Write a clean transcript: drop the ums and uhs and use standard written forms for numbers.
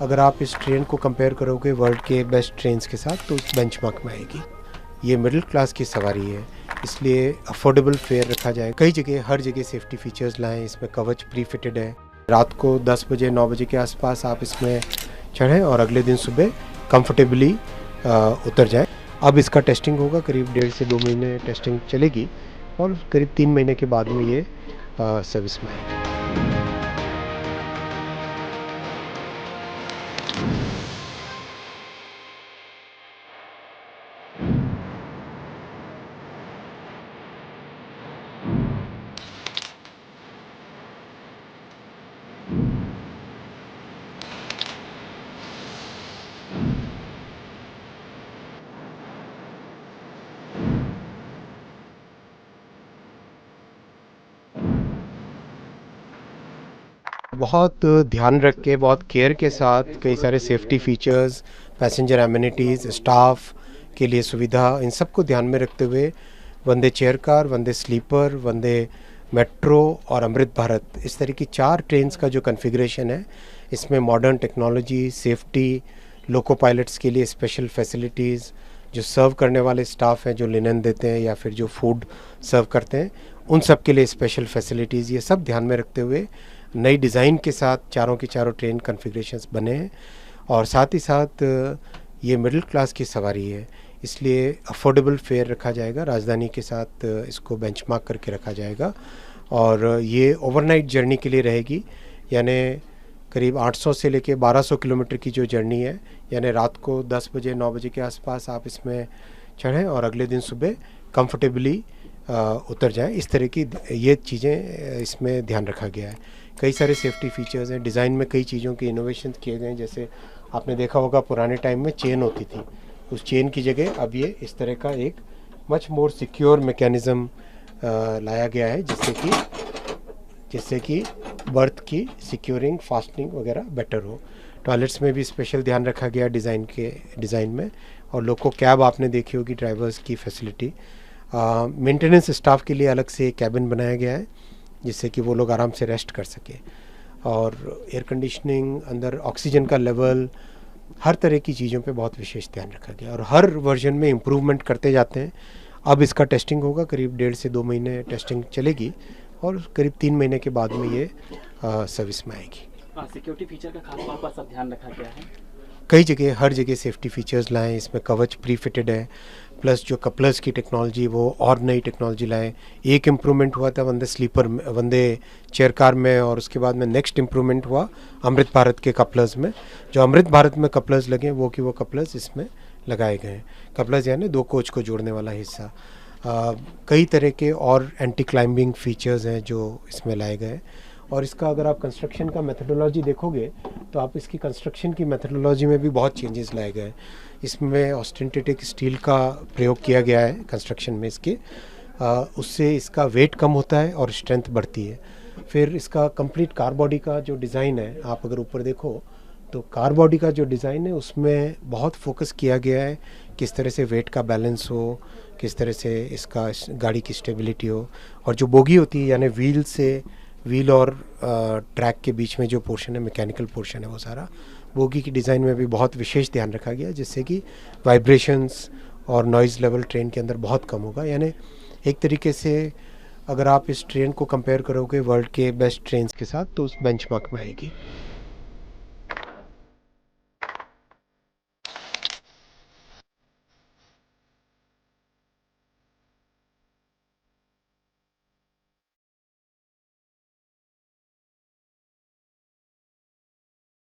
अगर आप इस ट्रेन को कंपेयर करोगे वर्ल्ड के बेस्ट ट्रेन्स के साथ तो उस बेंचमार्क में आएगी। ये मिडिल क्लास की सवारी है, इसलिए अफोर्डेबल फेयर रखा जाए। कई जगह हर जगह सेफ्टी फीचर्स लाएँ, इसमें कवच प्री फिटेड है। रात को 10 बजे 9 बजे के आसपास आप इसमें चढ़ें और अगले दिन सुबह कंफर्टेबली उतर जाए। अब इसका टेस्टिंग होगा, करीब 1.5 से 2 महीने टेस्टिंग चलेगी और करीब 3 महीने के बाद में ये सर्विस में आएगी। बहुत ध्यान रख के, बहुत केयर के साथ कई सारे safety features, passenger amenities, staff के लिए सुविधा, इन सब को ध्यान में रखते हुए वंदे चेयर कार, वंदे स्लीपर, वंदे मेट्रो और अमृत भारत, इस तरह की 4 ट्रेन्स का जो कॉन्फ़िगरेशन है, इसमें मॉडर्न टेक्नोलॉजी, सेफ्टी, लोको पायलट्स के लिए स्पेशल फैसिलिटीज़, जो सर्व करने वाले स्टाफ हैं, जो लिनन देते हैं या फिर जो फूड सर्व करते हैं, उन सब के लिए स्पेशल फैसिलिटीज़, ये सब ध्यान में रखते हुए नई डिज़ाइन के साथ चारों के चारों ट्रेन कॉन्फ़िगरेशंस बने हैं। और साथ ही साथ ये मिडिल क्लास की सवारी है, इसलिए अफोर्डेबल फेयर रखा जाएगा। राजधानी के साथ इसको बेंचमार्क करके रखा जाएगा और ये ओवरनाइट जर्नी के लिए रहेगी, यानी करीब 800 से लेके 1200 किलोमीटर की जो जर्नी है, यानी रात को 10 बजे 9 बजे के आसपास आप इसमें चढ़ें और अगले दिन सुबह कंफर्टेबली उतर जाएं। इस तरह की ये चीज़ें इसमें ध्यान रखा गया है। कई सारे सेफ्टी फीचर्स हैं, डिज़ाइन में कई चीज़ों के इनोवेशन किए गए हैं। जैसे आपने देखा होगा पुराने टाइम में चेन होती थी, उस चेन की जगह अब ये इस तरह का एक मच मोर सिक्योर मैकेनिज़्म लाया गया है, जिससे कि बर्थ की सिक्योरिंग, फास्टनिंग वगैरह बेटर हो। टॉयलेट्स में भी स्पेशल ध्यान रखा गया डिज़ाइन में। और लोको कैब आपने देखी होगी, ड्राइवर्स की फैसिलिटी। मेंटेनेंस स्टाफ के लिए अलग से कैबिन बनाया गया है, जिससे कि वो लोग आराम से रेस्ट कर सके। और एयर कंडीशनिंग, अंदर ऑक्सीजन का लेवल, हर तरह की चीज़ों पे बहुत विशेष ध्यान रखा गया और हर वर्जन में इम्प्रूवमेंट करते जाते हैं। अब इसका टेस्टिंग होगा, करीब 1.5 से 2 महीने टेस्टिंग चलेगी और करीब 3 महीने के बाद में ये सर्विस में आएगी। सिक्योरिटी फीचर का खास तौर पर सब ध्यान रखा गया है। कई जगह हर जगह सेफ्टी फीचर्स लाएँ, इसमें कवच प्री फिटेड है, प्लस जो कपलर्स की टेक्नोलॉजी वो और नई टेक्नोलॉजी लाए। एक इम्प्रूवमेंट हुआ था वंदे चेयर कार में और उसके बाद में नेक्स्ट इम्प्रूवमेंट हुआ अमृत भारत के कपलर्स में। जो अमृत भारत में कपलर्स लगे वो कपलर्स इसमें लगाए गए हैं। कपलर्स यानी 2 कोच को जोड़ने वाला हिस्सा। कई तरह के और एंटी क्लाइंबिंग फीचर्स हैं जो इसमें लाए गए हैं। और इसका अगर आप कंस्ट्रक्शन का मेथडोलॉजी देखोगे तो आप इसकी कंस्ट्रक्शन की मेथडोलॉजी में भी बहुत चेंजेस लाए गए। इसमें ऑस्टेंटिक स्टील का प्रयोग किया गया है कंस्ट्रक्शन में इसके, उससे इसका वेट कम होता है और स्ट्रेंथ बढ़ती है। फिर इसका कंप्लीट कार बॉडी का जो डिज़ाइन है, आप अगर ऊपर देखो तो कार बॉडी का जो डिज़ाइन है उसमें बहुत फोकस किया गया है किस तरह से वेट का बैलेंस हो, किस तरह से इसका गाड़ी की स्टेबिलिटी हो। और जो बोगी होती है यानी व्हील और ट्रैक के बीच में जो पोर्शन है, मैकेनिकल पोर्शन है, वो सारा बोगी की डिज़ाइन में भी बहुत विशेष ध्यान रखा गया, जिससे कि वाइब्रेशंस और नॉइज़ लेवल ट्रेन के अंदर बहुत कम होगा। यानी एक तरीके से अगर आप इस ट्रेन को कंपेयर करोगे वर्ल्ड के बेस्ट ट्रेन्स के साथ तो उस बेंचमार्क में आएगी।